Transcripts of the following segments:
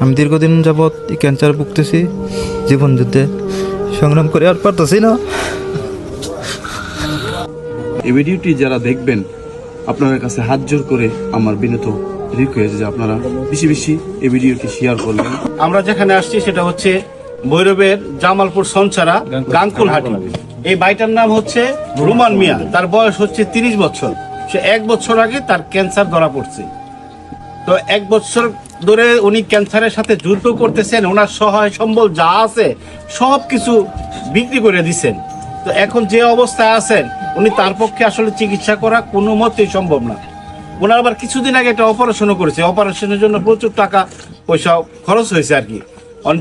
আমি দীর্ঘদিন যাবৎ ক্যান্সার ভুগতেছি, জীবন যুদ্ধে সংগ্রাম করে আর পারতেছি না। এই ভিডিওটি যারা দেখবেন আপনাদের কাছে হাত জোর করে আমার বিনীত রিকোয়েস্ট যে আপনারা বেশি বেশি এই ভিডিওটি শেয়ার করবেন। আমরা যেখানে আসছি সেটা হচ্ছে ভৈরবের জামালপুর সঞ্চারা গাঙ্কুলহাটি। এই ভাইটার নাম হচ্ছে রুমান মিয়া, তার বয়স হচ্ছে 30 বছর। সে 1 বছর আগে তার ক্যান্সার ধরা পড়ছে। তো 1 বছর ধরে উনি ক্যান্সারের সাথে যুদ্ধ করতেছেন, ওনার সহায় সম্বল যা আছে সব কিছু বিক্রি করে দিচ্ছেন। তো এখন যে অবস্থায় আছেন উনি, তার পক্ষে আসলে চিকিৎসা করা কোনো মতেই সম্ভব না। ওনার আবার কিছুদিন আগে একটা অপারেশনও করেছে, অপারেশনের জন্য প্রচুর টাকা পয়সা খরচ হয়েছে আর কি।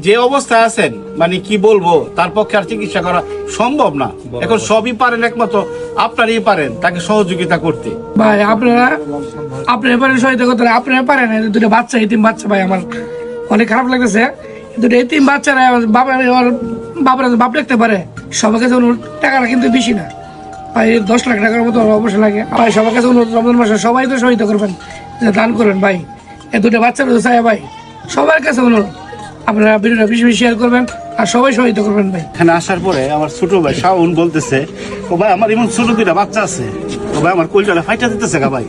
যে অবস্থায় আছেন মানে কি বলবো, তার পক্ষে আর চিকিৎসা করা সম্ভব না। এখন সবই পারেন, একমাত্র আপনারই পারেন তাকে সহযোগিতা করতে। ভাই আপনারা পারেন সহায়তা করতে, আপনারা পারেন। দুটো বাচ্চা, এতিম বাচ্চা ভাই, আমার অনেক খারাপ লাগতেছে। দুটো এতিম বাচ্চারা বাবার বাপ রাখতে পারে, সবার কাছে টাকাটা কিন্তু বেশি না ভাই, 10 লাখ টাকার মতো অবশ্যই লাগে ভাই। সবার কাছে রমজান মাসে সবাই তো সহায়তা করবেন, দান করবেন ভাই। এই দুটো বাচ্চারা তো চাই ভাই, সবার কাছে অনুরোধ আপনারা ভিডিওটা বেশি বেশি শেয়ার করবেন আর সবাই সহায়তা করবেন ভাই। এখানে আসার পরে আমার ছোট ভাই শাওন বলতেছে, ও ভাই আমার এমন ছোট 2টা বাচ্চা আছে, ও ভাই আমার কলজাটা ফাইটা দিতেছে গা ভাই,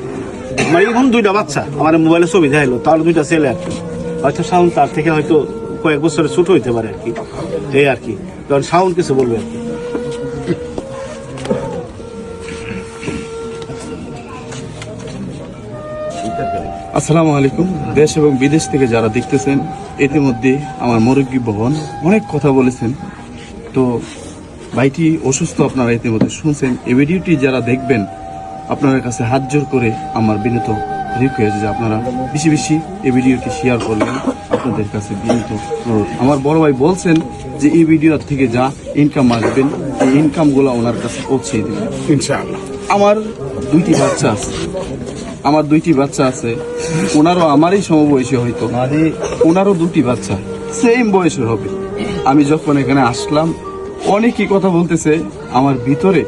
আমার এমন 2টা বাচ্চা। আমার মোবাইলে ছবি দেখাইলো, তার 2টা ছেলে আর কি। হয়তো শাওন তার থেকে হয়তো কয়েক বছরের ছোট হইতে পারে আর কি, এই আর কি। কারণ শাওন কিছু বলবে আর কি। আসসালামু আলাইকুম। দেশ এবং বিদেশ থেকে যারা দেখতেছেন, ইতিমধ্যে আমার মুরব্বী ভবন অনেক কথা বলেছেন। তো ভাইটি অসুস্থ, আপনারা ইতিমধ্যে শুনছেন। এই ভিডিওটি যারা দেখবেন আপনাদের কাছে হাত জোর করে আমার বিনীত রিকোয়েস্ট যে আপনারা বেশি বেশি এই ভিডিওটি শেয়ার করবেন। আপনাদের কাছে বিনীত অনুরোধ। আমার বড় ভাই বলছেন যে এই ভিডিও থেকে যা ইনকাম আসবেন, এই ইনকামগুলো ওনার কাছে পৌঁছে দেবেন ইনশাআল্লাহ। আমার 2টি বাচ্চা আছে, ওনারও আমারই সমবয়সী, হয়তো ওনারও 2টি বাচ্চা সেম বয়সের হবে। আমি যখন এখানে আসলাম অনেকই কথা বলতেছে, আমার ভিতরে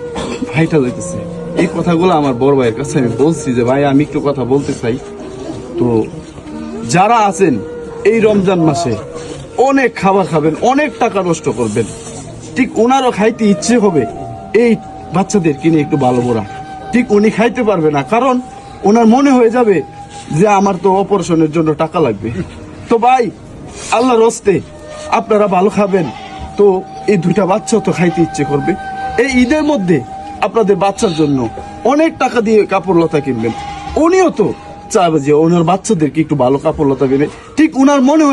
ভাইটা যাইতেছে। এই কথাগুলো আমার বড় ভাইয়ের কাছে আমি বলছি যে ভাই আমি একটু কথা বলতে চাই। তো যারা আছেন এই রমজান মাসে অনেক খাবার খাবেন, অনেক টাকা নষ্ট করবেন, ঠিক ওনারও খাইতে ইচ্ছে হবে এই বাচ্চাদের কিনে একটু ভালো বোরা। ঠিক উনি খাইতে পারবে না, কারণ ওনার মনে হয়ে যাবে যে আমার তো অপারেশনের জন্য টাকা লাগবে। তো ভাই আল্লাহর হস্তে আপনারা ভালো খাবেন, তো এই 2টা বাচ্চাও তো খাইতে ইচ্ছে করবে। এই ঈদের মধ্যে আপনাদের বাচ্চার জন্য অনেক টাকা দিয়ে কাপড় লতা কিনবেন, উনিও তো চাইবে যে ওনার বাচ্চাদেরকে একটু ভালো কাপড় লতা কিনে। ঠিক ওনার মনে হয়